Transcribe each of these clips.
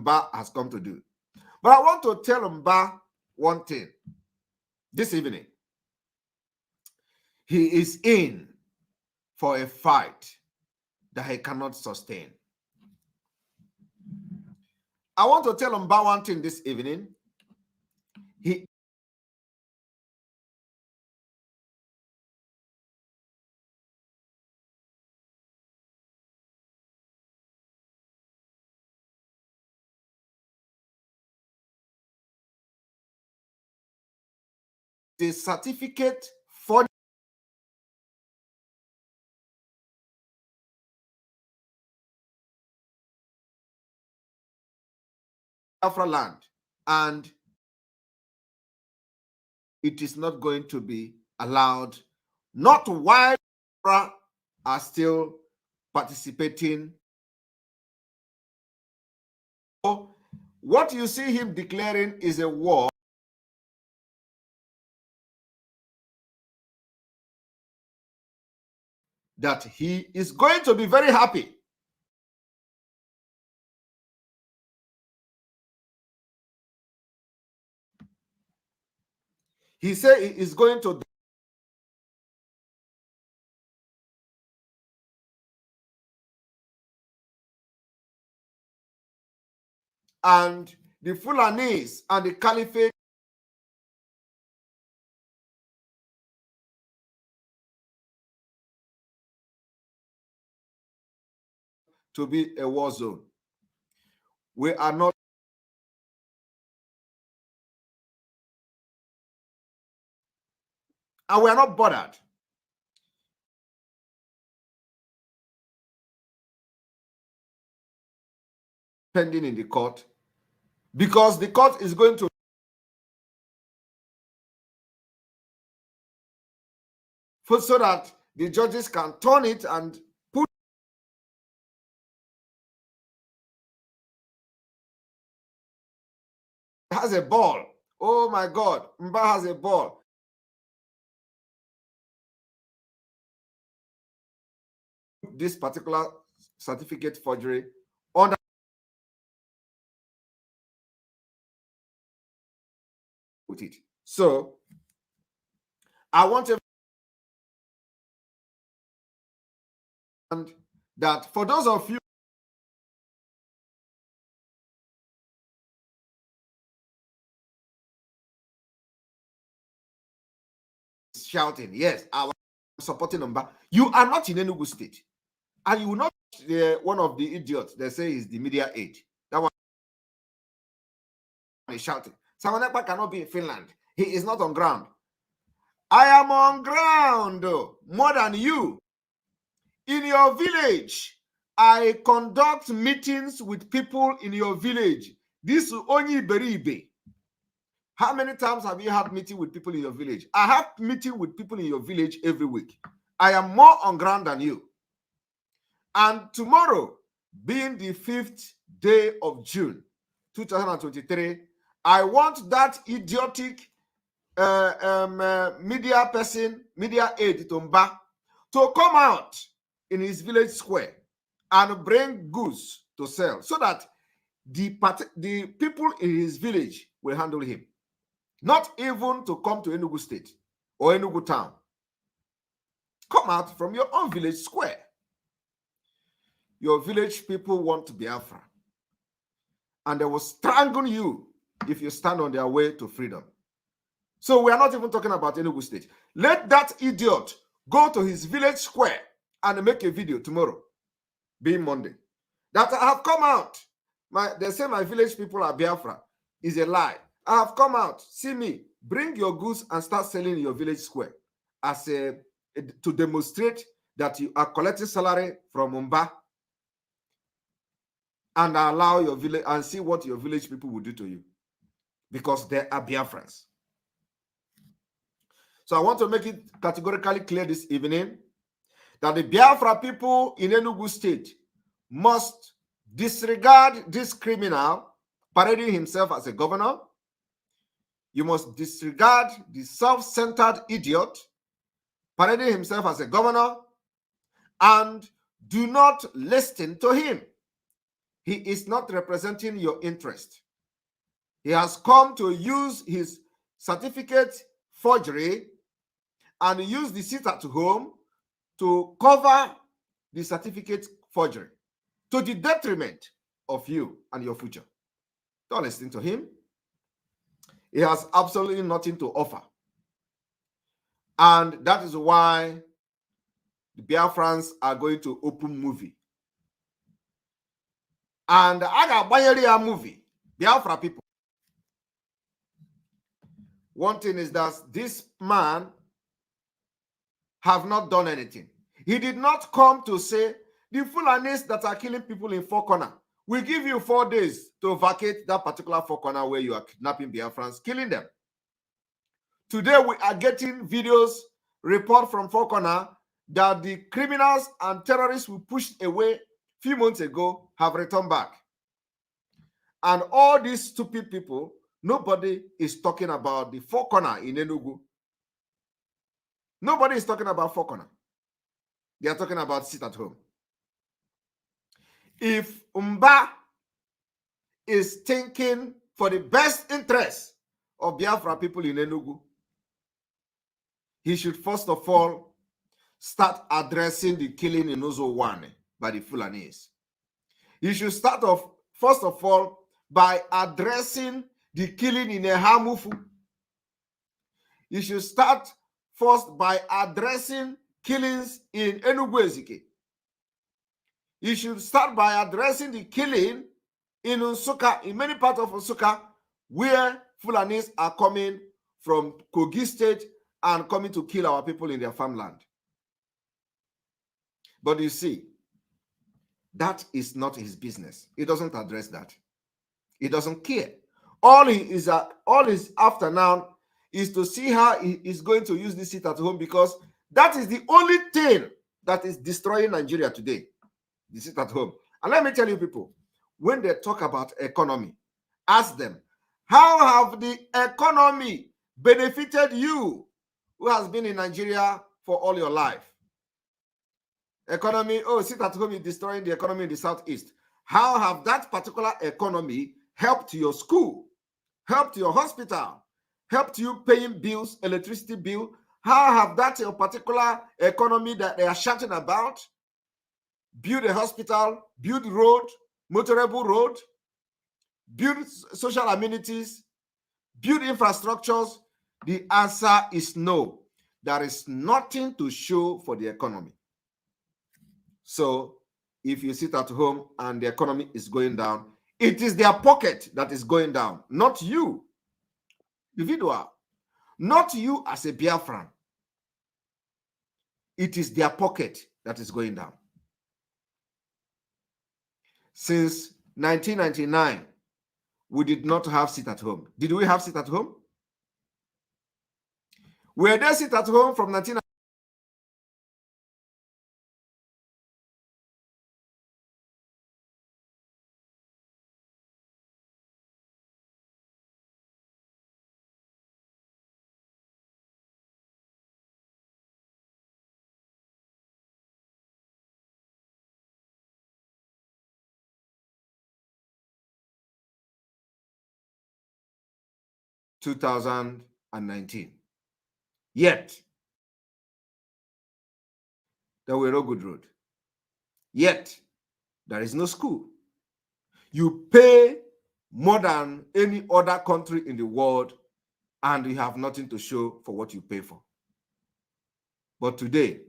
Mba has come to do. But I want to tell Mba one thing this evening. He is in for a fight that he cannot sustain. I want to tell Mba one thing this evening. He the certificate for Biafra land, and it is not going to be allowed, not while Biafra are still participating. So what you see him declaring is a war that he is going to be very happy. He said he is going to, and the Fulanis and the Caliphate to be a war zone. We are not, and we are not bothered. Pending in the court, because the court is going to so that the judges can turn it and put has a ball. Oh my God, Mba has a ball. This particular certificate forgery under with it. So I want to that for those of you shouting, yes, I was supporting Mba. You are not in Enugu State, and you will not be one of the idiots that say is the media aid. That one is shouting. Samanekpa cannot be in Finland. He is not on ground. I am on ground more than you. In your village, I conduct meetings with people in your village. This is only Beribe. How many times have you had meeting with people in your village? I have meeting with people in your village every week. I am more on ground than you. And tomorrow, being the 5th day of June, 2023, I want that idiotic media person, media aide Tomba, to come out in his village square and bring goods to sell so that the people in his village will handle him. Not even to come to Enugu State or Enugu town. Come out from your own village square. Your village people want Biafra, and they will strangle you if you stand on their way to freedom. So we are not even talking about Enugu State. Let that idiot go to his village square and make a video tomorrow, being Monday, that I have come out. They say my village people are Biafra. Is a lie. I have come out. See me. Bring your goods and start selling in your village square as to demonstrate that you are collecting salary from Mba, and allow your village and see what your village people will do to you, because they are Biafrans. So I want to make it categorically clear this evening that the Biafra people in Enugu State must disregard this criminal parading himself as a governor. You must disregard the self-centered idiot parading himself as a governor, and do not listen to him. He is not representing your interest. He has come to use his certificate forgery and use the sit at home to cover the certificate forgery to the detriment of you and your future. Don't listen to him. He has absolutely nothing to offer. And that is why the Biafrans are going to open movie. And I got a movie, Biafra people. One thing is that this man have not done anything. He did not come to say, the Fulanis that are killing people in Four Corner, we give you 4 days to vacate that particular Four Corner where you are kidnapping Biafrans, killing them. Today we are getting videos, report from Four Corner that the criminals and terrorists we pushed away a few months ago have returned back. And all these stupid people, nobody is talking about the Four Corner in Enugu. Nobody is talking about Four Corner. They are talking about sit at home. If Mba is thinking for the best interest of Biafra people in Enugu, he should first of all start addressing the killing in Ozowane by the Fulanis. He should start off, first of all, by addressing the killing in Ehamufu. He should start first by addressing killings in Enugu Ezike. You should start by addressing the killing in Nsukka, in many parts of Nsukka, where Fulanis are coming from Kogi State and coming to kill our people in their farmland. But you see, that is not his business. He doesn't address that. He doesn't care. All he's after now is to see how he is going to use this sit at home, because that is the only thing that is destroying Nigeria today. The sit at home. And let me tell you people, when they talk about economy, ask them, how have the economy benefited you who has been in Nigeria for all your life? Economy, oh, sit at home is destroying the economy in the Southeast. How have that particular economy helped your school, helped your hospital, helped you paying bills, electricity bill? How have that particular economy that they are shouting about build a hospital, build road, motorable road, build social amenities, build infrastructures? The answer is no. There is nothing to show for the economy. So if you sit at home and the economy is going down, it is their pocket that is going down, not you, individual, not you as a Biafran. It is their pocket that is going down. Since 1999, we did not have sit at home. Did we have sit at home? Were they sit at home from 1999? Yet, there were no good road. Yet, there is no school. You pay more than any other country in the world, and you have nothing to show for what you pay for. But today,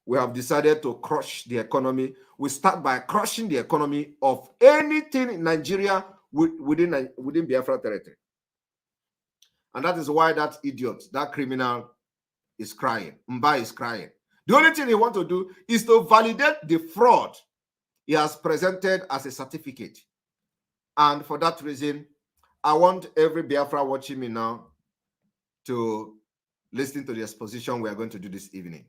we have decided to crush the economy. We start by crushing the economy of anything in Nigeria within Biafra territory. And that is why that idiot, that criminal is crying. Mba is crying. The only thing he wants to do is to validate the fraud he has presented as a certificate. And for that reason, I want every Biafra watching me now to listen to the exposition we are going to do this evening.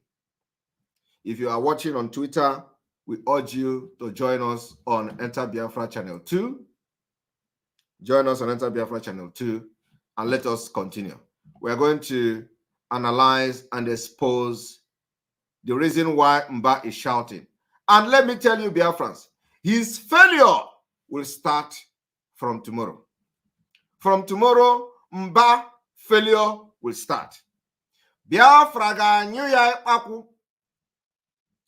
If you are watching on Twitter, we urge you to join us on Enter Biafra Channel 2. Join us on Enter Biafra Channel 2 and let us continue. We are going to analyze and expose the reason why Mba is shouting. And let me tell you, Biafrans, his failure will start from tomorrow. From tomorrow, Mba failure will start. Biafra ga-anyụ ya ịkpakwu.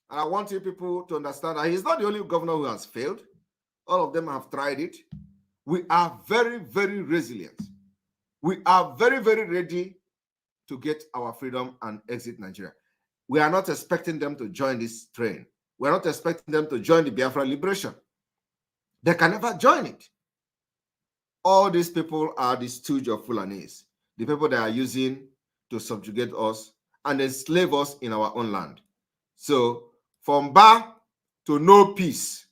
And I want you people to understand that he's not the only governor who has failed. All of them have tried it. We are very, very resilient. We are very, very ready to get our freedom and exit Nigeria. We are not expecting them to join this train. We are not expecting them to join the Biafra liberation. They can never join it. All these people are the stooge of Fulanis, the people they are using to subjugate us and enslave us in our own land. So, from Ba to no peace,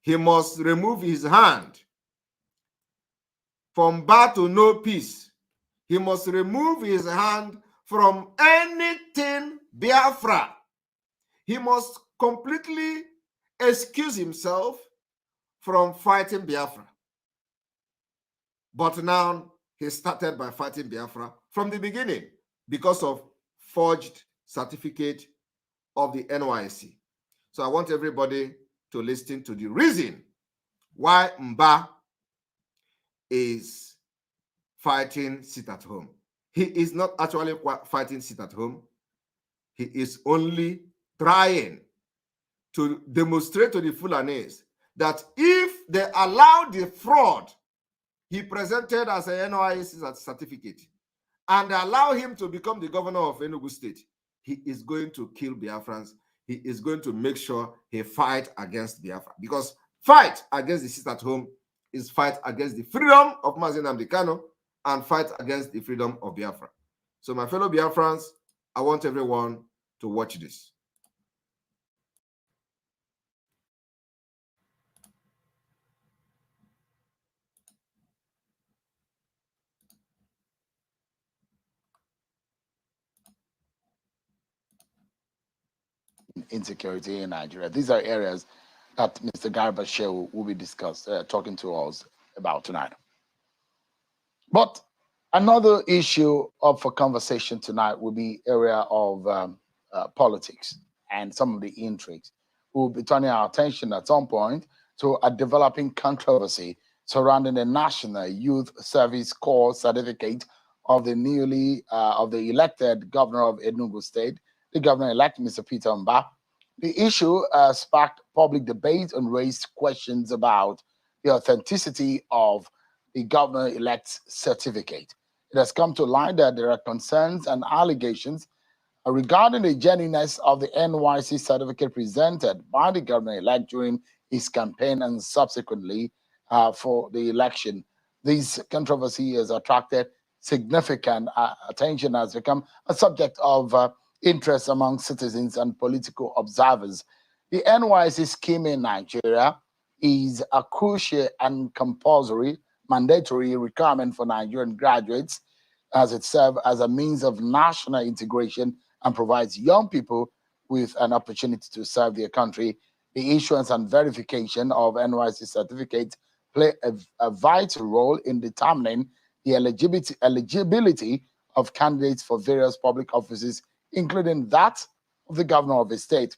he must remove his hand. From Ba to no peace, he must remove his hand from anything Biafra. He must completely excuse himself from fighting Biafra. But now he started by fighting Biafra from the beginning because of forged certificate of the NYSC. So I want everybody to listen to the reason why Mba is fighting sit at home. He is not actually fighting sit at home. He is only trying to demonstrate to the Fulanese that if they allow the fraud he presented as a NYSC certificate and allow him to become the governor of Enugu State, he is going to kill Biafrans. He is going to make sure he fight against Biafra. Because fight against the sit at home is fight against the freedom of Mazi Nnamdi Kanu and fight against the freedom of Biafra. So my fellow Biafrans, I want everyone to watch this. Insecurity in Nigeria. These are areas that Mr. Garba Shehu will be talking to us about tonight. But another issue up for conversation tonight will be area of politics and some of the intrigues. We'll be turning our attention at some point to a developing controversy surrounding the National Youth Service Corps certificate of the elected governor of Enugu State, the governor-elect, Mr. Peter Mba. The issue sparked public debate and raised questions about the authenticity of the governor-elect's certificate. It has come to light that there are concerns and allegations regarding the genuineness of the NYC certificate presented by the governor-elect during his campaign and subsequently for the election. This controversy has attracted significant attention, has become a subject of interest among citizens and political observers. The NYC scheme in Nigeria is a crucial and compulsory mandatory requirement for Nigerian graduates, as it serves as a means of national integration and provides young people with an opportunity to serve their country. The issuance and verification of NYC certificates play a vital role in determining the eligibility of candidates for various public offices, including that of the governor of a state.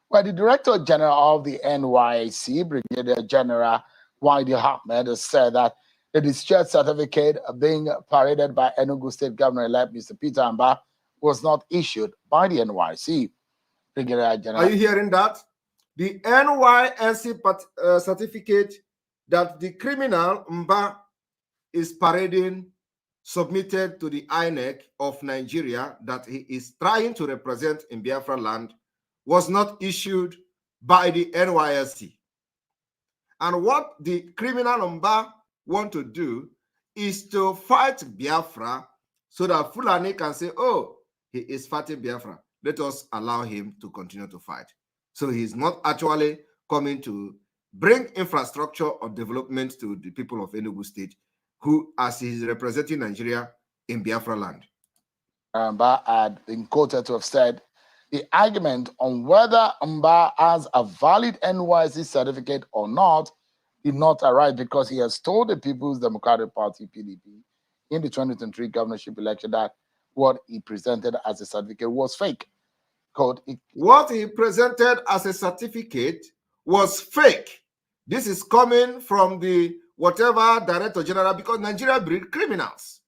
Well, the Director General of the NYC, Brigadier General Wadi Ahmed, has said that the discharge certificate being paraded by Enugu State Governor-elect Mr. Peter Mba was not issued by the NYC. Brigadier General. Are you hearing that? The NYSC certificate that the criminal Mba is parading submitted to the INEC of Nigeria that he is trying to represent in Biafra land was not issued by the NYSC. And what the criminal Mba want to do is to fight Biafra so that Fulani can say, oh, he is fighting Biafra. Let us allow him to continue to fight. So he's not actually coming to bring infrastructure or development to the people of Enugu State, who, as he is representing Nigeria in Biafra land. Mba had been quoted to have said, the argument on whether Mba has a valid NYC certificate or not did not arise because he has told the People's Democratic Party, PDP, in the 2023 governorship election that what he presented as a certificate was fake. Quote, what he presented as a certificate was fake. This is coming from the whatever Director General, because Nigeria breed criminals.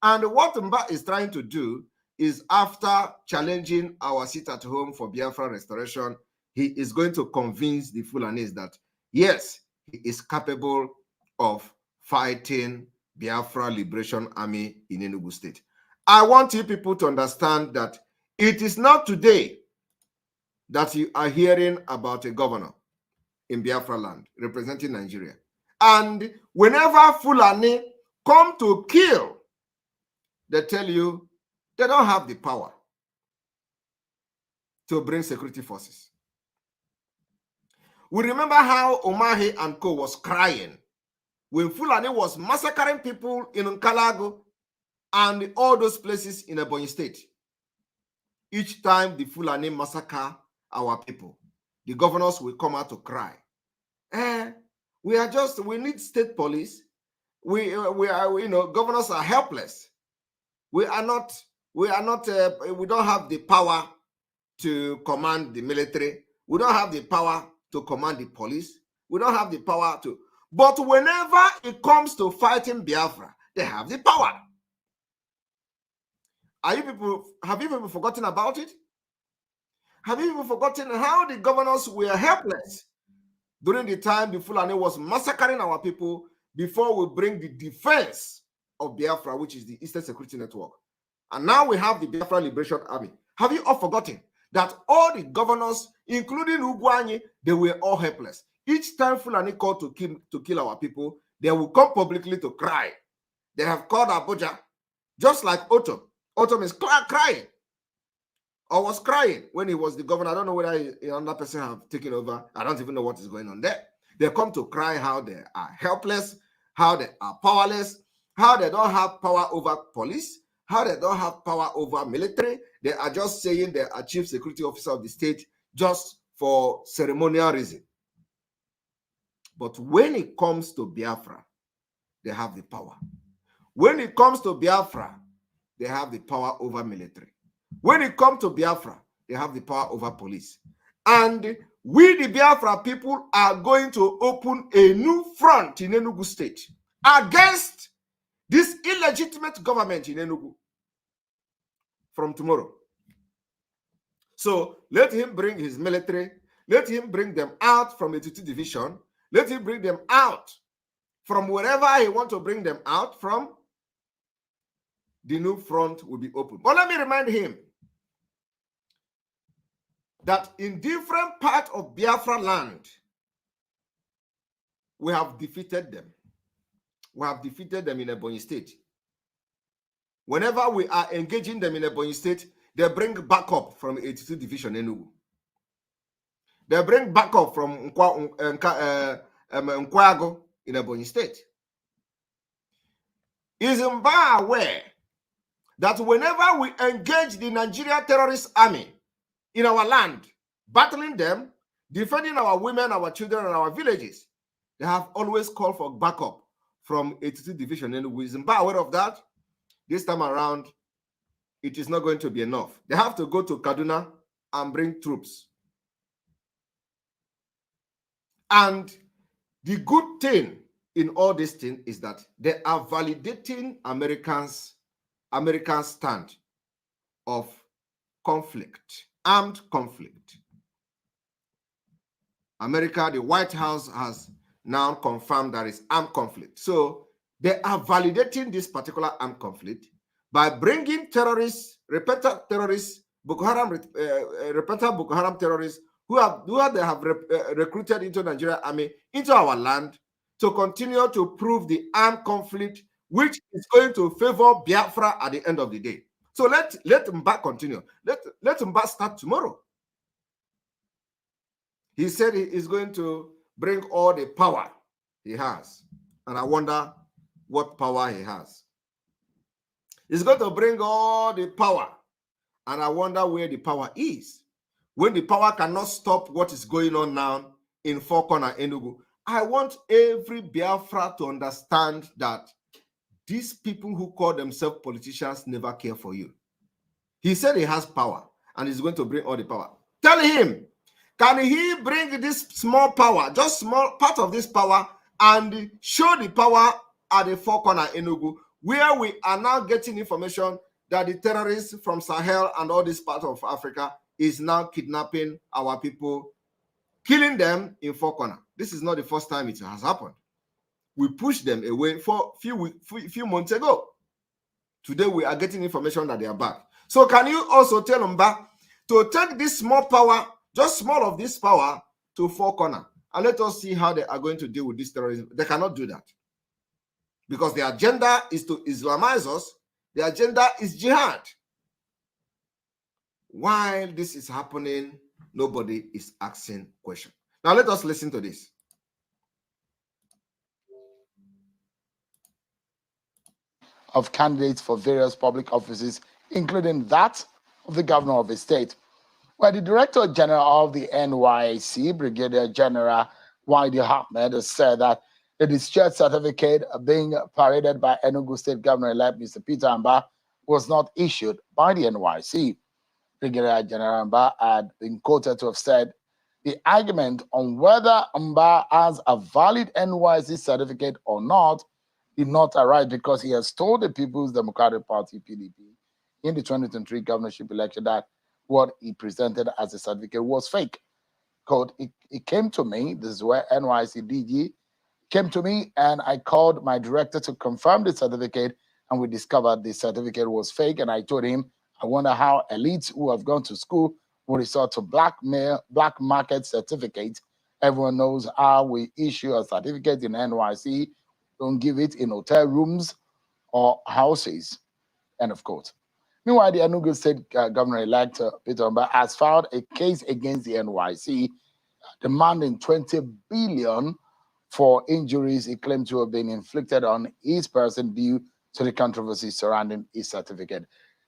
And what Mba is trying to do is, after challenging our sit at home for Biafra restoration, he is going to convince the Fulanis that, yes, he is capable of fighting Biafra Liberation Army in Enugu State. I want you people to understand that it is not today that you are hearing about a governor in Biafra land representing Nigeria. And whenever Fulani come to kill, they tell you they don't have the power to bring security forces. We remember how Omahe and co was crying when Fulani was massacring people in Nkalago and all those places in Ebonyi State. Each time the Fulani massacre our people, the governors will come out to cry. We need state police. We governors are helpless. We don't have the power to command the military. We don't have the power to command the police. We don't have the power to. But whenever it comes to fighting Biafra, they have the power. Have you people forgotten about it? Have you people forgotten how the governors were helpless during the time the Fulani was massacring our people before we bring the defense of Biafra, which is the Eastern Security Network? And now we have the Biafra Liberation Army. Have you all forgotten that all the governors, including Ugwuanyi, they were all helpless? Each time Fulani called to kill our people, they will come publicly to cry. They have called Abuja, just like Otom. Otom is crying, or was crying when he was the governor. I don't know whether another person have taken over. I don't even know what is going on there. They come to cry how they are helpless, how they are powerless, how they don't have power over police, how they don't have power over military. They are just saying they are chief security officer of the state just for ceremonial reason. But when it comes to Biafra, they have the power. When it comes to Biafra, they have the power over military. When it comes to Biafra, they have the power over police. And we, the Biafra people, are going to open a new front in Enugu State against this illegitimate government in Enugu from tomorrow. So let him bring his military. Let him bring them out from the 82 division. Let him bring them out from wherever he wants to bring them out from. The new front will be open. But let me remind him that in different parts of Biafra land, we have defeated them. We have defeated them in Ebonyi State. Whenever we are engaging them in Ebonyi State, they bring backup from 82 Division Enugu. They bring backup from Nkwago in Ebonyi State. Is Mba aware that whenever we engage the Nigeria terrorist army in our land, battling them, defending our women, our children, and our villages, they have always called for backup from 82 Division Enugu? Is Mba aware of that? This time around, it is not going to be enough. They have to go to Kaduna and bring troops. And the good thing in all this thing is that they are validating America's stand of conflict, armed conflict. America, the White House has now confirmed there is armed conflict. So they are validating this particular armed conflict by bringing terrorists, repentant terrorists, repentant Boko Haram terrorists who they have recruited into Nigeria army, into our land to continue to prove the armed conflict, which is going to favor Biafra at the end of the day. So let Mba continue. Let Mba start tomorrow. He said he is going to bring all the power he has. And I wonder what power he has. He's going to bring all the power. And I wonder where the power is. When the power cannot stop what is going on now in Four Corner, Enugu, I want every Biafra to understand that these people who call themselves politicians never care for you. He said he has power and he's going to bring all the power. Tell him Can he bring this small power, just small part of this power, and show the power at the four corner Enugu, where we are now getting information that the terrorists from Sahel and all this part of Africa is now kidnapping our people, killing them in four corner. This is not the first time it has happened. We pushed them away for a few months ago. Today we are getting information that they are back. So can you also tell Mba to take this small power, just small of this power, to four corner, and let us see how they are going to deal with this terrorism? They cannot do that, because the agenda is to Islamize us. The agenda is jihad. While this is happening, nobody is asking questions. Now let us listen to this. Of candidates for various public offices, including that of the governor of a state. Where the Director General of the NYC, Brigadier General Wadi Ahmed, has said that the discharge certificate being paraded by Enugu State Governor-elect Mr. Peter Amba was not issued by the NYC. Brigadier General Amba had been quoted to have said the argument on whether Amba has a valid NYC certificate or not did not arise because he has told the People's Democratic Party, PDP, in the 2023 governorship election that what he presented as a certificate was fake. Quote, it came to me, this is where NYC DG came to me, and I called my director to confirm the certificate, and we discovered the certificate was fake, and I told him, I wonder how elites who have gone to school will resort to black market certificates. Everyone knows how we issue a certificate in NYC. Don't give it in hotel rooms or houses. End of quote. Meanwhile, the Enugu State Governor-elect Peter Amba has filed a case against the NYC demanding 20 billion for injuries he claimed to have been inflicted on his person due to the controversy surrounding his certificate.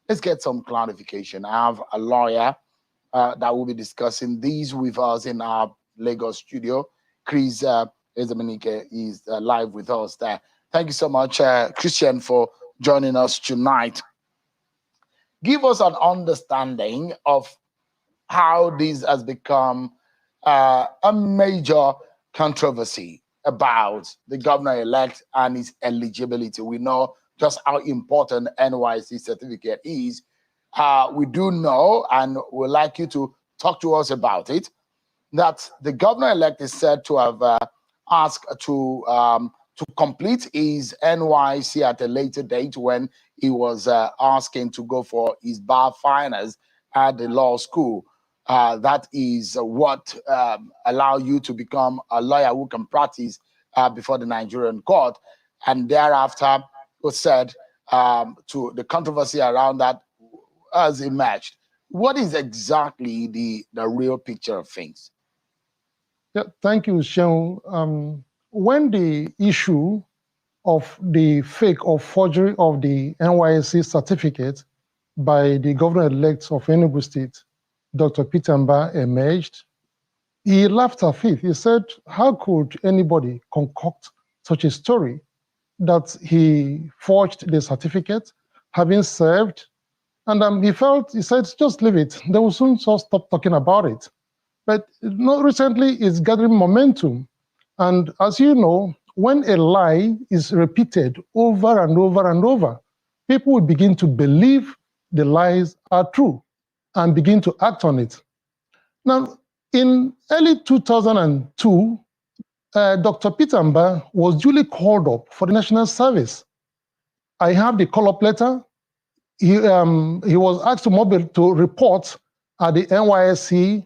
Let's get some clarification. I have a lawyer that will be discussing these with us in our Lagos studio. Chris Ezemanike is live with us there. Thank you so much, Christian, for joining us tonight. Give us an understanding of how this has become a major controversy about the governor-elect and his eligibility. We know just how important NYC certificate is. We do know, and we'd like you to talk to us about it, that the governor-elect is said to have asked to complete his NYC at a later date when he was asking to go for his bar finals at the law school. That is what allow you to become a lawyer who can practice before the Nigerian court. And thereafter, was said to the controversy around that has emerged. What is exactly the real picture of things? Yeah, thank you, Sean. When the issue of the fake or forgery of the NYSC certificate by the governor-elect of Enugu State, Dr. Peter Amba, emerged, he laughed at it. He said, how could anybody concoct such a story that he forged the certificate, having served? And he said, just leave it. They will soon stop talking about it. But recently, it's gathering momentum. And as you know, when a lie is repeated over and over and over, people will begin to believe the lies are true and begin to act on it. Now, in early 2002, Dr. Peter Amba was duly called up for the national service. I have the call-up letter. He was asked to report at the NYSC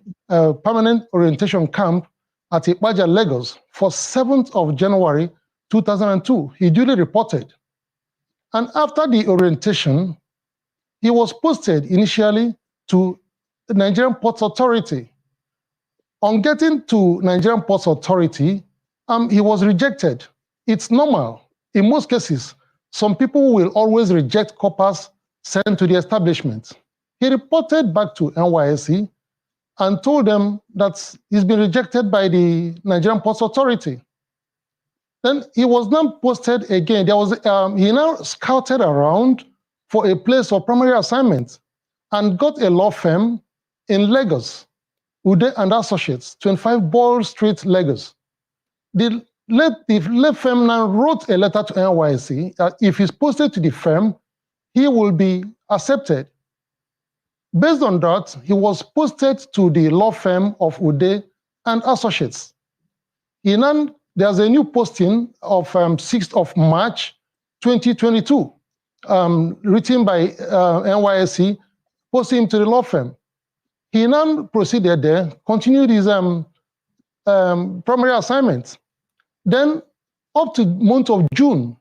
permanent orientation camp at Ipaja, Lagos for 7th of January 2002. He duly reported. And after the orientation, he was posted initially to the Nigerian Ports Authority. On getting to Nigerian Ports Authority, he was rejected. It's normal. In most cases, some people will always reject corpers sent to the establishment. He reported back to NYSC and told them that he's been rejected by the Nigerian Ports Authority. Then he was now posted again. He now scouted around for a place of primary assignment and got a law firm in Lagos. Ude and Associates, 25 Ball Street, Lagos. The late firm now wrote a letter to NYSC that if he's posted to the firm, he will be accepted. Based on that, he was posted to the law firm of Ude and Associates. There's a new posting of 6th of March, 2022, written by NYSC, posting him to the law firm. He now proceeded there, continued his primary assignment. Then, up to the month of June,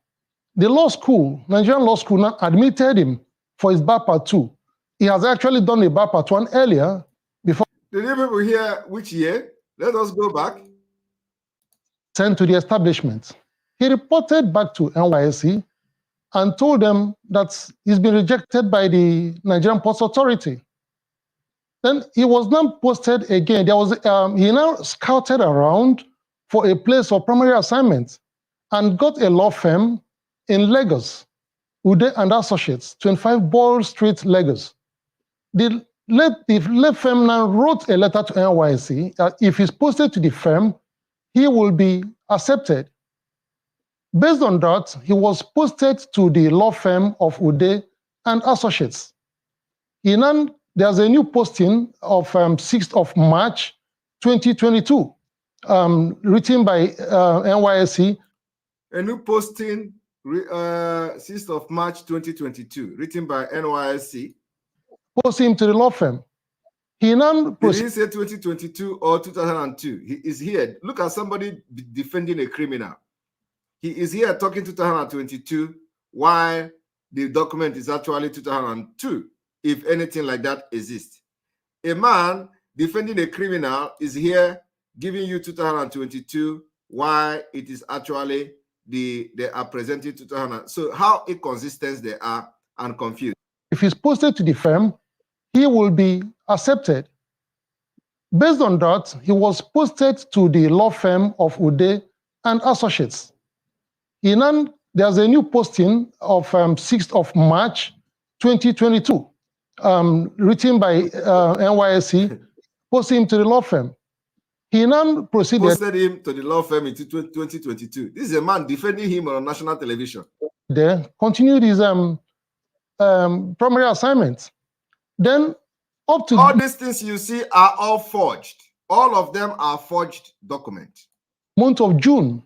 the law school, Nigerian law school, now admitted him for his bar part 2. He has actually done a bar part 1 earlier before. Did you people hear which year? Let us go back. Sent to the establishment. He reported back to NYSC and told them that he's been rejected by the Nigerian Ports Authority. Then he was now posted again. He now scouted around for a place of primary assignment and got a law firm in Lagos, Ude and Associates, 25 Ball Street, Lagos. The late firm now wrote a letter to NYSC that if he's posted to the firm, he will be accepted. Based on that, he was posted to the law firm of Ude and Associates. There's a new posting of 6th of March, 2022, written by NYSC. A new posting, 6th of March, 2022, written by NYSC. Posting him to the law firm. He now Did he say 2022 or 2002? He is here. Look at somebody defending a criminal. He is here talking 2022, while the document is actually 2002, if anything like that exists. A man defending a criminal is here giving you 2022, while it is actually they are presenting 2000. So how inconsistent they are and confused. If he's posted to the firm, he will be accepted. Based on that, he was posted to the law firm of Ude and Associates. There's a new posting of 6th of March, 2022, written by NYSC, posting him to the law firm. He now posted him to the law firm in 2022. This is a man defending him on national television. There, continued his primary assignment. Then, up to all these things you see are all forged. All of them are forged documents. Month of June,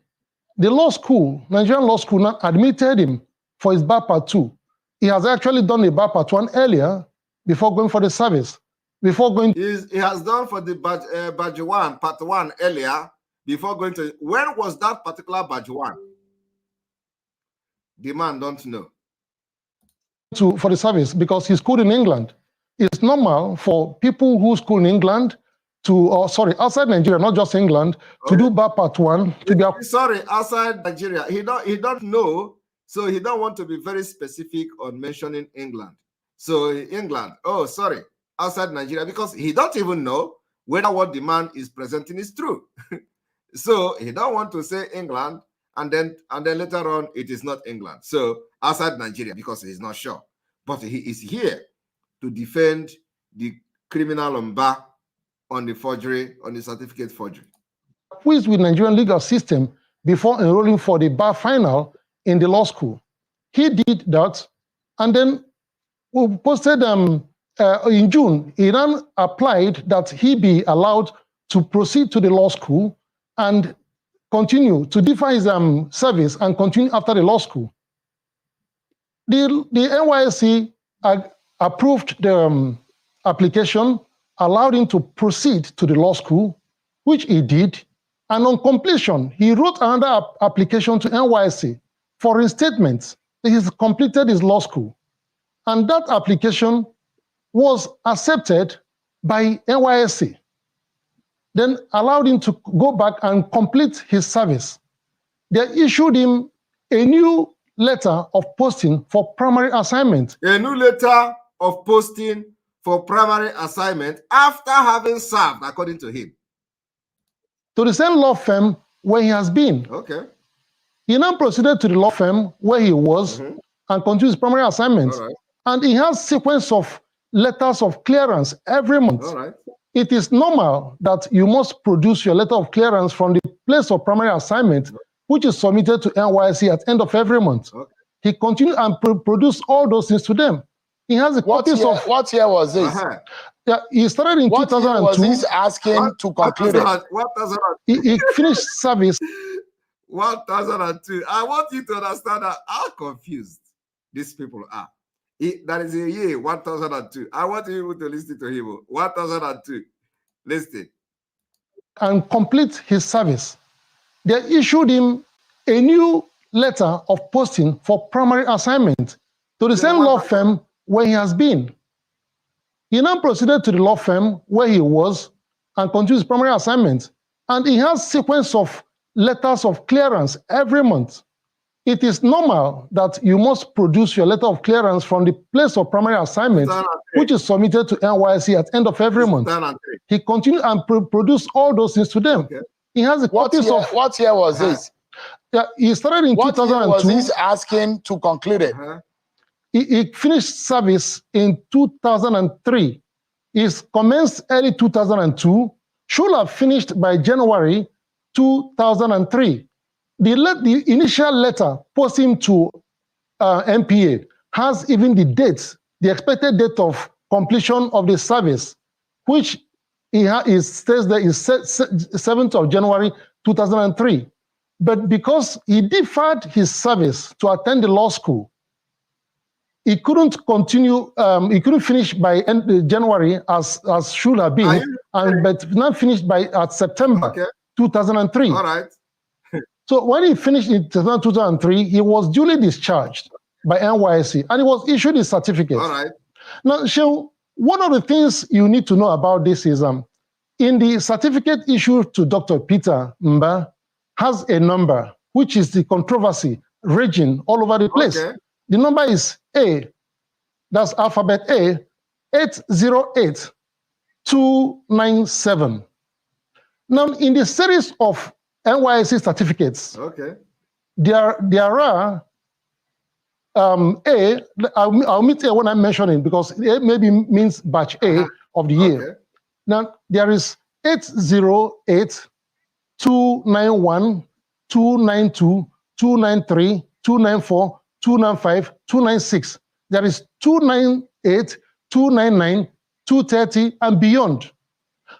the law school, Nigerian law school, now admitted him for his bar part 2. He has actually done a bar part 1 earlier before going for the service. He has done for the badge 1, part 1 earlier before going to. When was that particular badge 1? The man don't know. For the service because he schooled in England. It's normal for people who school in England outside Nigeria, not just England, to do bar part 1 to be. Sorry, outside Nigeria. He don't know, so he don't want to be very specific on mentioning England. So England, outside Nigeria, because he don't even know whether what the man is presenting is true. So he don't want to say England, and then later on it is not England. So outside Nigeria, because he's not sure. But he is here to defend the criminal on bar on the forgery, on the certificate forgery. Quiz with Nigerian legal system before enrolling for the bar final in the law school. He did that, and then we posted in June, he then applied that he be allowed to proceed to the law school and continue to defy his service and continue after the law school. The NYSC approved the application, allowed him to proceed to the law school, which he did. And on completion, he wrote another application to NYSC for reinstatement. He's completed his law school. And that application was accepted by NYSC, then allowed him to go back and complete his service. They issued him a new letter of posting for primary assignment. A new letter of posting for primary assignment after having served, according to him. To the same law firm where he has been. Okay. He now proceeded to the law firm where he was and continued his primary assignment. All right. And he has sequence of letters of clearance every month. All right. it is normal that you must produce your letter of clearance from the place of primary assignment, which is submitted to NYSC at end of every month. Okay. He continued and produced all those things to them. He has the copies of. What year was this? Yeah, he started in What 2002. year was this asking to conclude it? He finished service. 1002. I want you to understand how confused these people are. That is a year 1002. I want you to listen to him. 1002. Listen. And complete his service. They issued him a new letter of posting for primary assignment to the same law firm where he has been. He now proceeded to the law firm where he was and continued his primary assignment. And he has sequence of letters of clearance every month. It is normal that you must produce your letter of clearance from the place of primary assignment, which is submitted to NYSC at end of every month. He continued and produced all those things to them. Okay. He has the copies of. What year was this? Yeah, he started in 2002. What year was he asking to conclude it? He finished service in 2003. He commenced early 2002. Should have finished by January 2003. The initial letter posting to MPA has even the date, the expected date of completion of the service, which states that is 7th of January 2003. But because he deferred his service to attend the law school, he couldn't continue, he couldn't finish by January as should have been, but not finished by September 2003. All right. So when he finished in 2003, he was duly discharged by NYSC and he was issued his certificate. All right. Now, Shehu, one of the things you need to know about this is in the certificate issued to Dr. Peter Mba has a number, which is the controversy raging all over the place. Okay. The number is A, that's alphabet A, 808297. Now, in the series of NYSC certificates, okay, there are A, I'll meet A when I'm mentioning because A maybe means batch A of the year. Okay. Now, there is 808, 291, 292, 293, 294, 295, 296. There is 298, 299, 230, and beyond.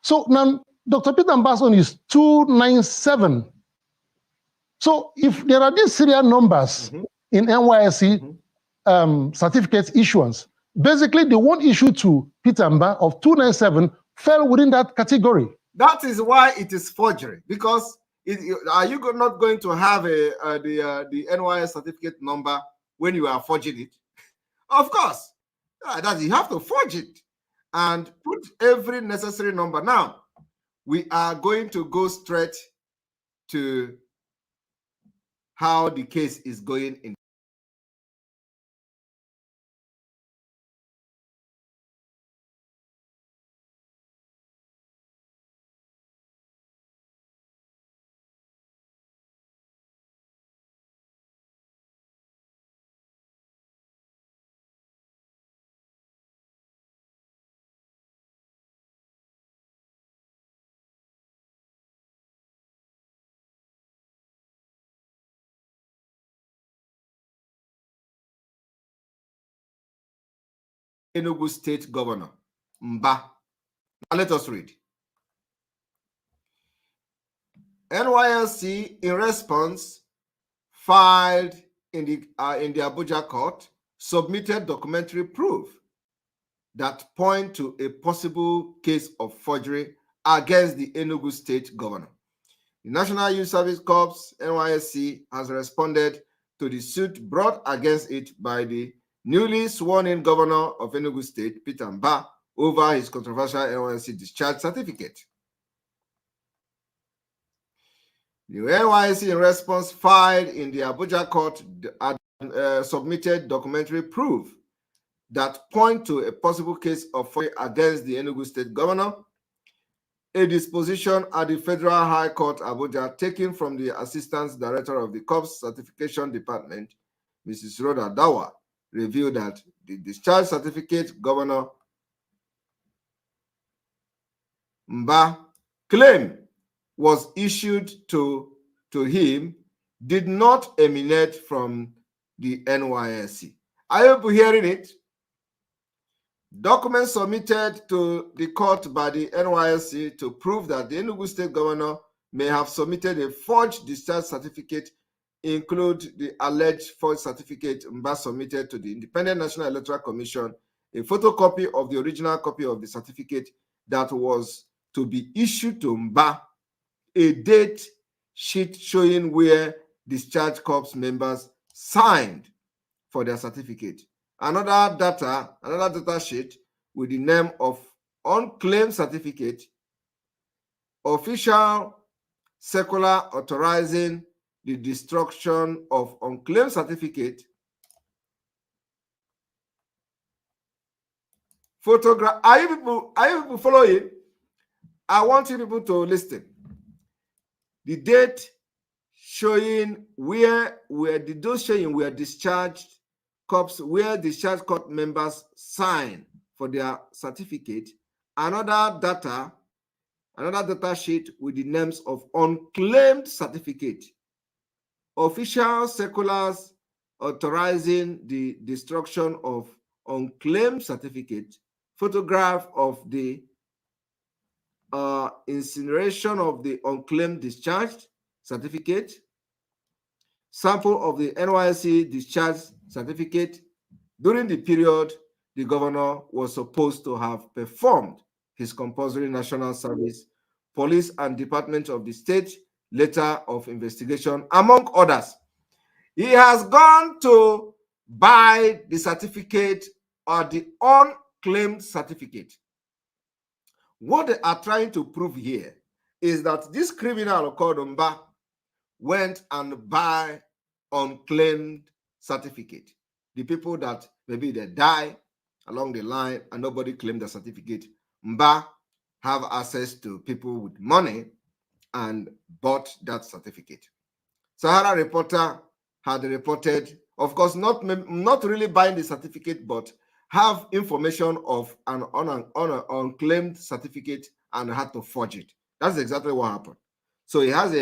So now, Dr. Peter Mba's on is 297. So if there are these serial numbers in NYSC certificate issuance, basically the one issued to Peter Mba of 297 fell within that category. That is why it is forgery, because are you not going to have the NYS certificate number when you are forging it? Of course, that you have to forge it and put every necessary number. Now, we are going to go straight to how the case is going in. Enugu State Governor Mba. Now let us read. NYSC, in response, filed in the Abuja court, submitted documentary proof that point to a possible case of forgery against the Enugu State Governor. The National Youth Service Corps, NYSC, has responded to the suit brought against it by the newly sworn-in governor of Enugu State, Peter Mba, over his controversial NYSC discharge certificate. The NYSC, in response, filed in the Abuja court submitted documentary proof that point to a possible case of forgery against the Enugu State governor. A disposition at the Federal High Court, Abuja, taken from the Assistant Director of the Corps Certification Department, Mrs. Rhoda Dawa, revealed that the discharge certificate governor Mba claim was issued to him did not emanate from the NYSC. Are you hearing it? Documents submitted to the court by the NYSC to prove that the Enugu State Governor may have submitted a forged discharge certificate include the alleged forged certificate Mba submitted to the Independent National Electoral Commission, a photocopy of the original copy of the certificate that was to be issued to Mba, a date sheet showing where discharge corps members signed for their certificate. Another data sheet with the name of unclaimed certificate, official circular authorizing the destruction of unclaimed certificate, photograph. Are you people following? I want you people to listen. The date showing where discharged corps, where discharged corps members sign for their certificate. Another data sheet with the names of unclaimed certificate, official circulars authorizing the destruction of unclaimed certificate, photograph of the incineration of the unclaimed discharged certificate, sample of the NYSC discharge certificate during the period the governor was supposed to have performed his compulsory national service, police and department of the state letter of investigation, among others. He has gone to buy the certificate or the unclaimed certificate. What they are trying to prove here is that this criminal called Mba went and buy unclaimed certificate. The people that maybe they die along the line and nobody claimed the certificate, Mba have access to people with money and bought that certificate. Sahara Reporter had reported, of course, not really buying the certificate, but have information of an unclaimed certificate and had to forge it. That's exactly what happened. So he has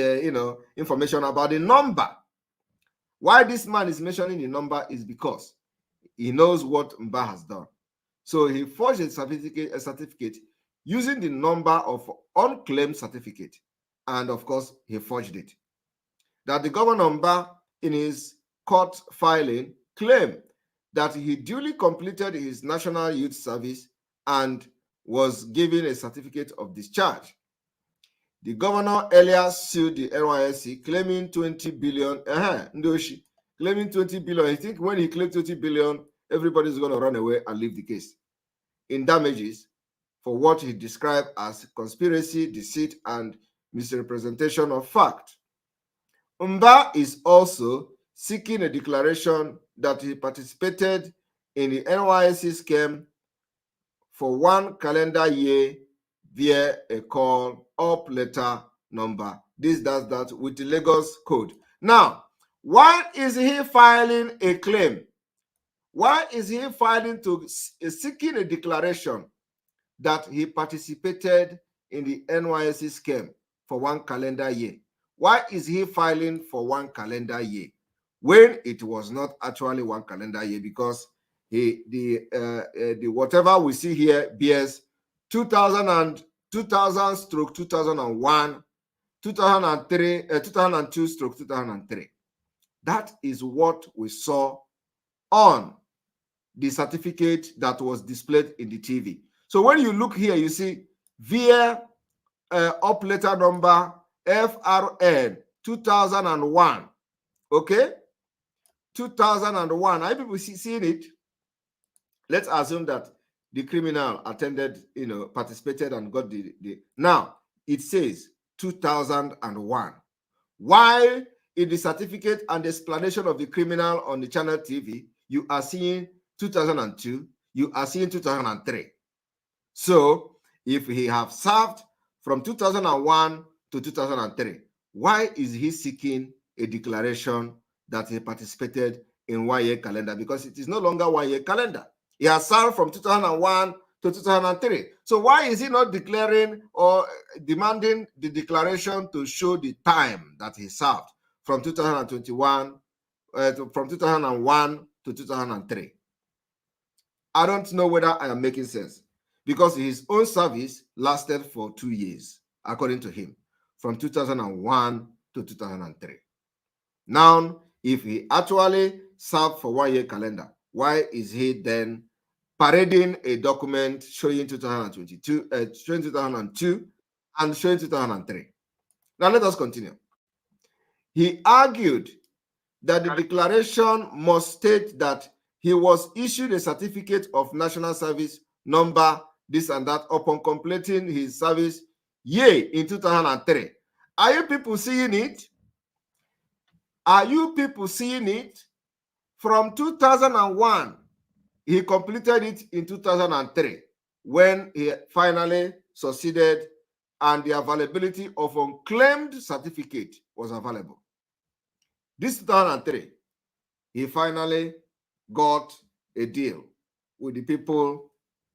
information about the number. Why this man is mentioning the number is because he knows what Mba has done. So he forged a certificate using the number of unclaimed certificate, and of course he forged it. That the governor Mba in his court filing claimed that he duly completed his national youth service and was given a certificate of discharge. The governor earlier sued the NYSC claiming 20 billion. Claiming 20 billion. I think when he claimed 20 billion, everybody's going to run away and leave the case in damages for what he described as conspiracy, deceit, and misrepresentation of fact. Mba is also seeking a declaration that he participated in the NYSC scheme for 1 calendar year via a call up letter number. This does that with the Lagos Code. Now, why is he filing a claim? Why is he filing to seeking a declaration that he participated in the NYSC scheme for 1 calendar year? Why is he filing for 1 calendar year when it was not actually 1 calendar year? Because the whatever we see here bears 2000 stroke 2001, 2003, 2002 stroke 2003. That is what we saw on the certificate that was displayed in the TV. So when you look here, you see via up letter number FRN 2001. Okay, 2001. Are people seeing it? Let's assume that the criminal attended, participated and got the. Now it says 2001. While in the certificate and explanation of the criminal on the channel TV, you are seeing 2002, you are seeing 2003. So if he have served from 2001 to 2003, why is he seeking a declaration that he participated in 1 year calendar? Because it is no longer 1 year calendar. He has served from 2001 to 2003. So why is he not declaring or demanding the declaration to show the time that he served from 2021, from 2001 to 2003? I don't know whether I am making sense, because his own service lasted for 2 years, according to him, from 2001 to 2003. Now, if he actually served for 1 year calendar, why is he then parading a document showing 2022, 2002 and showing 2003? Now let us continue. He argued that the declaration must state that he was issued a certificate of national service number, this and that, upon completing his service year in 2003. Are you people seeing it? Are you people seeing it? From 2001, he completed it in 2003 when he finally succeeded and the availability of unclaimed certificate was available. This 2003, he finally got a deal with the people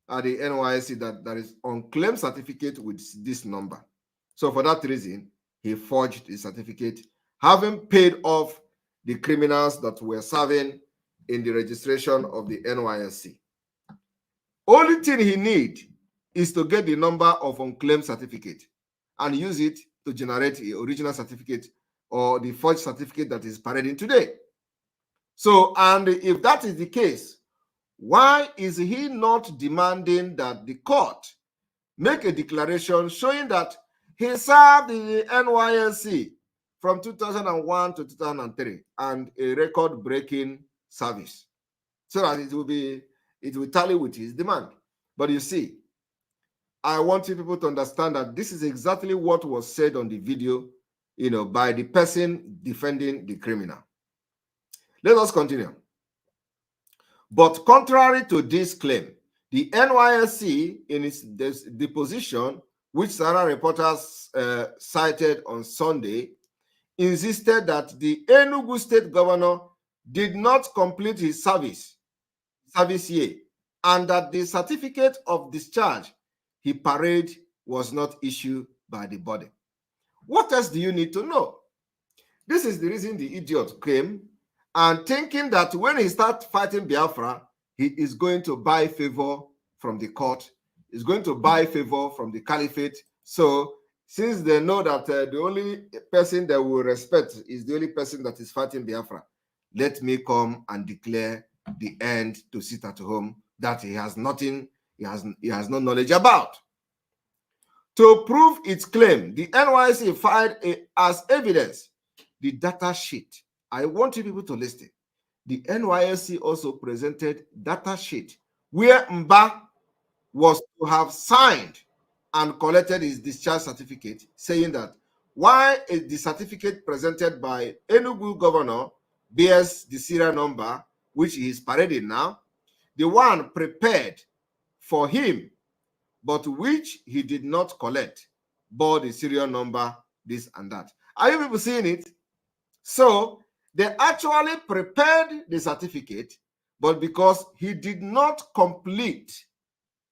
at the NYSC that there is unclaimed certificate with this number. So for that reason, he forged the certificate, having paid off the criminals that were serving in the registration of the NYSC. Only thing he needs is to get the number of unclaimed certificate and use it to generate the original certificate or the forged certificate that is parading today. So, and if that is the case, why is he not demanding that the court make a declaration showing that he served in the NYSC from 2001 to 2003 and a record-breaking service, so that it will tally with his demand? But you see, I want you people to understand that this is exactly what was said on the video, by the person defending the criminal. Let us continue. But contrary to this claim, the NYSC, in its deposition, which Sahara reporters cited on Sunday, insisted that the Enugu state governor did not complete his service year, and that the certificate of discharge he paraded was not issued by the body. What else do you need to know? This is the reason the idiot came, and thinking that when he starts fighting Biafra, he is going to buy favor from the court, is going to buy favor from the caliphate. So since they know that the only person they will respect is the only person that is fighting Biafra, let me come and declare the end to sit at home that he has nothing, he has no knowledge about. To prove its claim, the NYSC filed as evidence the data sheet. I want you people to listen. The NYSC also presented data sheet where Mba was to have signed and collected his discharge certificate, saying that why the certificate presented by Enugu governor bears the serial number, which he is parading now, the one prepared for him, but which he did not collect, bore the serial number, this and that. Are you people seeing it? So they actually prepared the certificate, but because he did not complete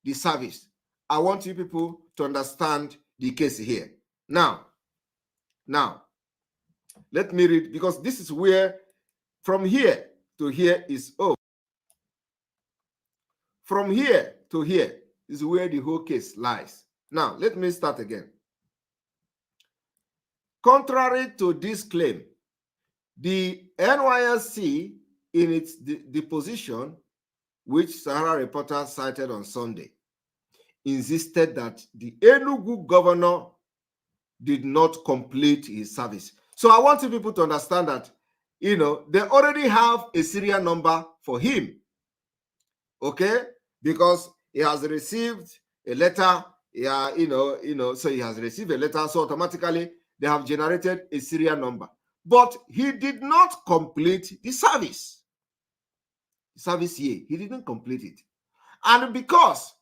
the service. I want you people to understand the case here. Now, let me read, because this is where, from here to here is, from here to here is where the whole case lies. Now, let me start again. Contrary to this claim, the NYSC, in its deposition, which Sahara reporter cited on Sunday, insisted that the Enugu governor did not complete his service. So I want you people to understand that, they already have a serial number for him, okay? Because he has received a letter, so he has received a letter, so automatically they have generated a serial number. But he did not complete the service year. He didn't complete it. And because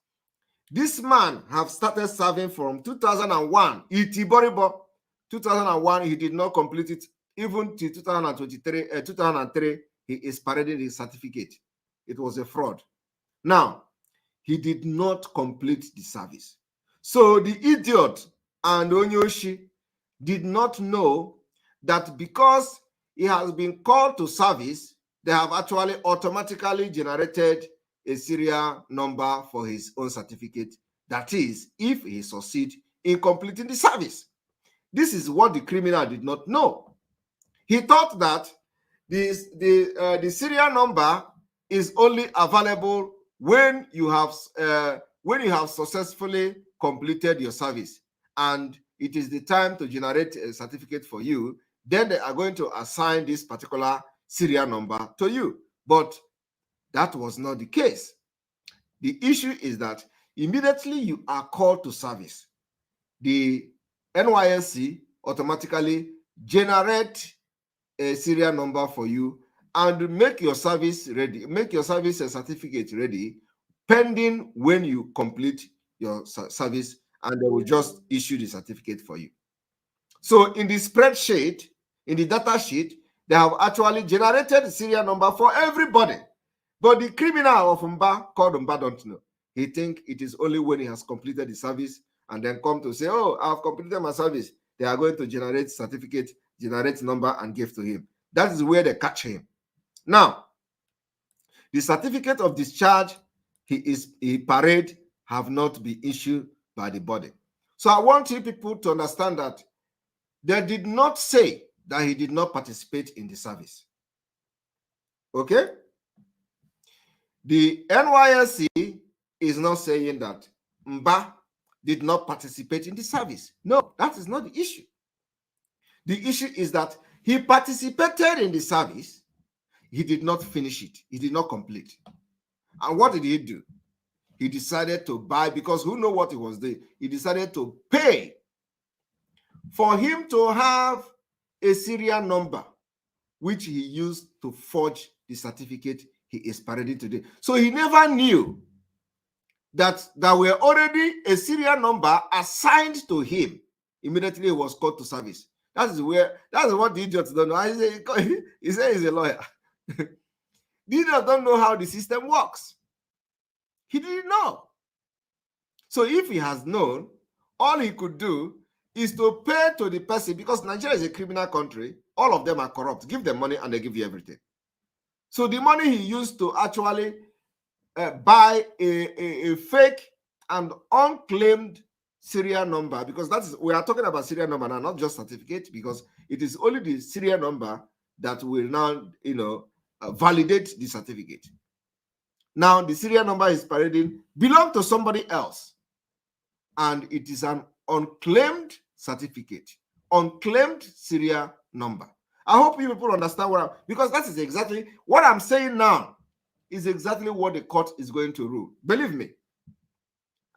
this man have started serving from 2001, 2001, he did not complete it. Even to 2003, he is parading his certificate. It was a fraud. Now, he did not complete the service. So the idiot and Onyoshi did not know that because he has been called to service, they have actually automatically generated a serial number for his own certificate. That is, if he succeeds in completing the service. This is what the criminal did not know. He thought that the serial number is only available when you have successfully completed your service, and it is the time to generate a certificate for you. Then they are going to assign this particular serial number to you. But that was not the case. The issue is that immediately you are called to service, the NYSC automatically generate a serial number for you and make your service ready, make your service certificate ready, pending when you complete your service, and they will just issue the certificate for you. So in the spreadsheet, in the data sheet, they have actually generated the serial number for everybody. But the criminal of Mba, called Mba, don't know. He think it is only when he has completed the service and then come to say, oh, I've completed my service. They are going to generate certificate, generate number, and give to him. That is where they catch him. Now, the certificate of discharge he parade have not been issued by the body. So I want you people to understand that they did not say that he did not participate in the service. Okay? The NYSC is not saying that Mba did not participate in the service. No, that is not the issue. The issue is that he participated in the service. He did not finish it. He did not complete. And what did he do? He decided to buy, because who knows what he was doing? He decided to pay for him to have a serial number, which he used to forge the certificate he is parading today. So he never knew that there were already a serial number assigned to him. Immediately he was called to service. That's what the idiots don't know. He said he's a lawyer. The idiot don't know how the system works. He didn't know. So if he has known, all he could do is to pay to the person, because Nigeria is a criminal country. All of them are corrupt. Give them money and they give you everything. So the money he used to actually buy a fake and unclaimed serial number, because we are talking about serial number now, not just certificate, because it is only the serial number that will now, validate the certificate. Now the serial number is parading belong to somebody else, and it is an unclaimed certificate, unclaimed serial number. I hope you people understand because that is exactly what I'm saying now. Is exactly what the court is going to rule. Believe me.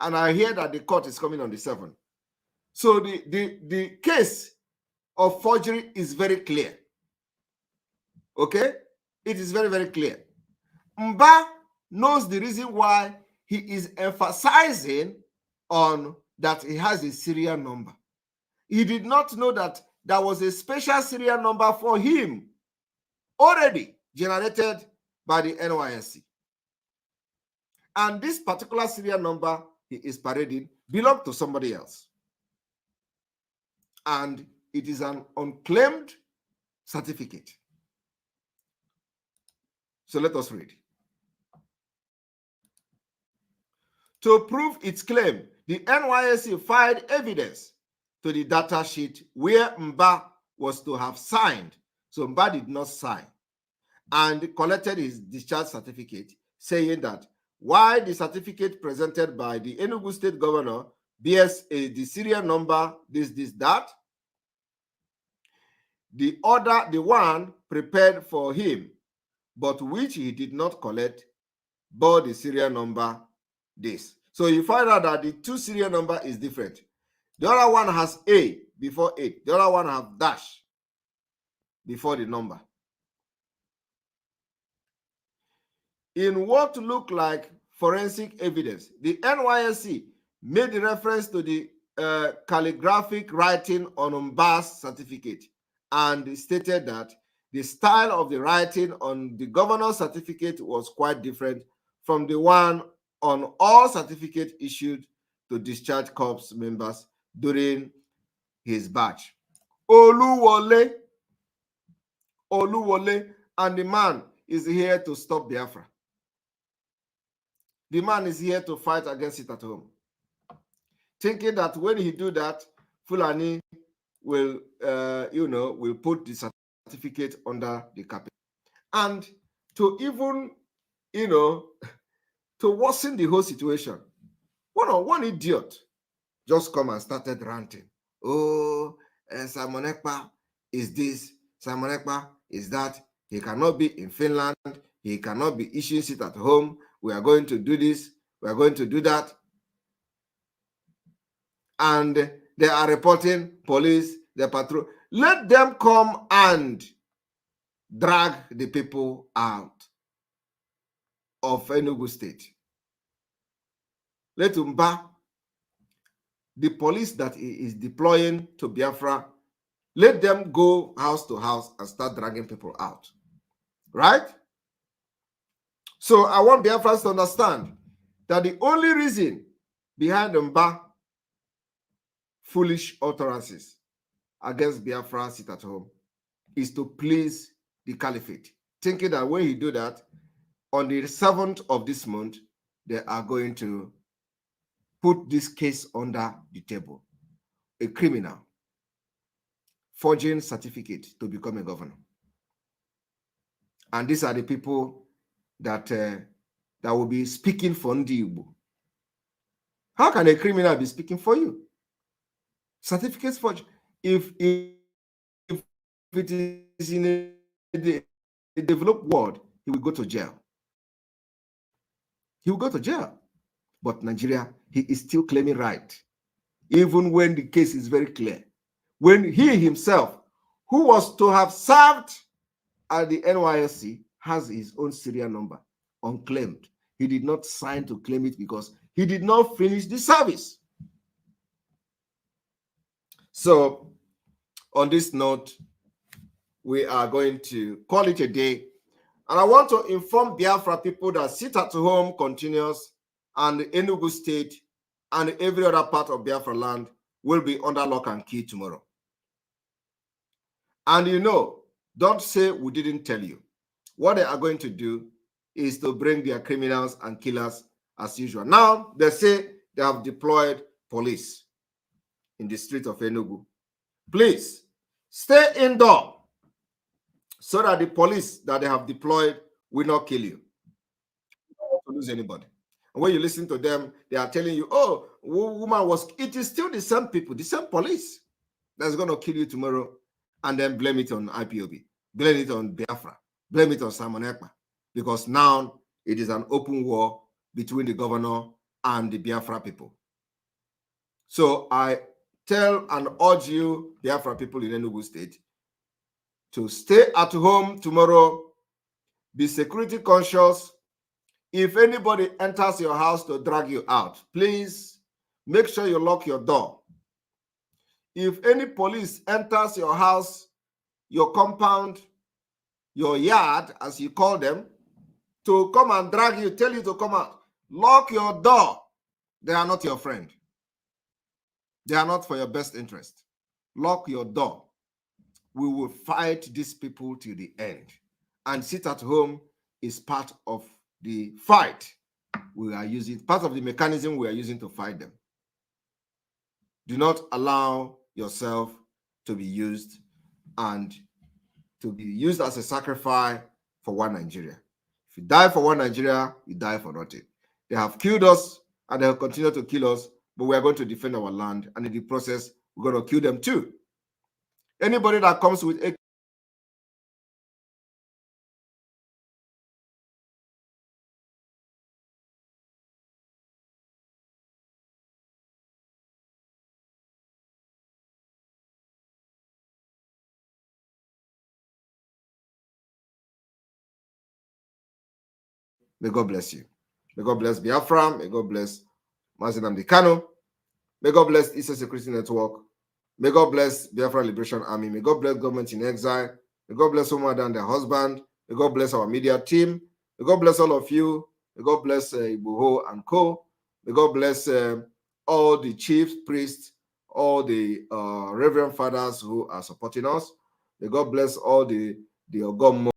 And I hear that the court is coming on the 7th. So the case of forgery is very clear. Okay? It is very, very clear. Mba knows the reason why he is emphasizing on that he has a serial number. He did not know that there was a special serial number for him already generated by the NYSC. And this particular serial number he is parading belongs to somebody else. And it is an unclaimed certificate. So let us read. To prove its claim, the NYSC filed evidence to the data sheet where Mba was to have signed. So Mba did not sign, and collected his discharge certificate, saying that while the certificate presented by the Enugu State Governor bears the serial number, that, the one prepared for him, but which he did not collect, bore the serial number this. So you find out that the two serial number is different. The other one has A before 8. The other one has dash before the number. In what looked like forensic evidence, the NYSC made reference to the calligraphic writing on Mba's certificate and stated that the style of the writing on the governor's certificate was quite different from the one on all certificates issued to discharge corps members during his batch. Oluwole, and the man is here to stop Biafra. The man is here to fight against it at home, thinking that when he do that, Fulani will, will put the certificate under the carpet. And to even, to worsen the whole situation, one idiot just come and started ranting. Oh, Simon Ekpa is this, Simon Ekpa is that. He cannot be in Finland. He cannot be issuing it at home. We are going to do this. We are going to do that. And they are reporting police, the patrol. Let them come and drag the people out of Enugu State. Let Umba, the police that he is deploying to Biafra, let them go house to house and start dragging people out. Right? So I want Biafrans to understand that the only reason behind Umba foolish utterances against Biafra sit at home is to please the caliphate, thinking that when he do that, on the 7th of this month, they are going to put this case under the table. A criminal forging certificate to become a governor. And these are the people that that will be speaking for Ndi Igbo. How can a criminal be speaking for you? Certificates forged. If it is in a developed world, he will go to jail. He will go to jail. But Nigeria, he is still claiming right, even when the case is very clear. When he himself, who was to have served at the NYSC, has his own serial number, unclaimed. He did not sign to claim it because he did not finish the service. So, on this note, we are going to call it a day. And I want to inform Biafra people that sit at home continues and Enugu State and every other part of Biafra land will be under lock and key tomorrow. And don't say we didn't tell you. What they are going to do is to bring their criminals and killers as usual. Now, they say they have deployed police in the street of Enugu. Please, stay indoor so that the police that they have deployed will not kill you. You don't want to lose anybody. And when you listen to them, they are telling you, oh, woman was... It is still the same people, the same police that's going to kill you tomorrow, and then blame it on IPOB, blame it on Biafra, blame it on Simon Ekpa, because now it is an open war between the governor and the Biafra people. So I tell and urge you, Biafra people in Enugu State, to stay at home tomorrow, be security conscious. If anybody enters your house to drag you out, please make sure you lock your door. If any police enters your house, your compound, your yard, as you call them, to come and drag you, tell you to come out, lock your door. They are not your friend. They are not for your best interest. Lock your door. We will fight these people to the end. And sit at home is part of the fight we are using, part of the mechanism we are using to fight them. Do not allow yourself to be used and to be used as a sacrifice for one Nigeria. If you die for one Nigeria, you die for nothing. They have killed us and they will continue to kill us, but we are going to defend our land, and in the process, we're going to kill them too. Anybody that comes with a may God bless you. May God bless Biafra. May God bless Mazinam Kano. May God bless Eastern Security Network. May God bless Biafra Liberation Army. May God bless government in exile. May God bless women and their husband. May God bless our media team. May God bless all of you. May God bless Ibuho and co. May God bless all the chiefs, priests, all the reverend fathers who are supporting us. May God bless all the Ogommo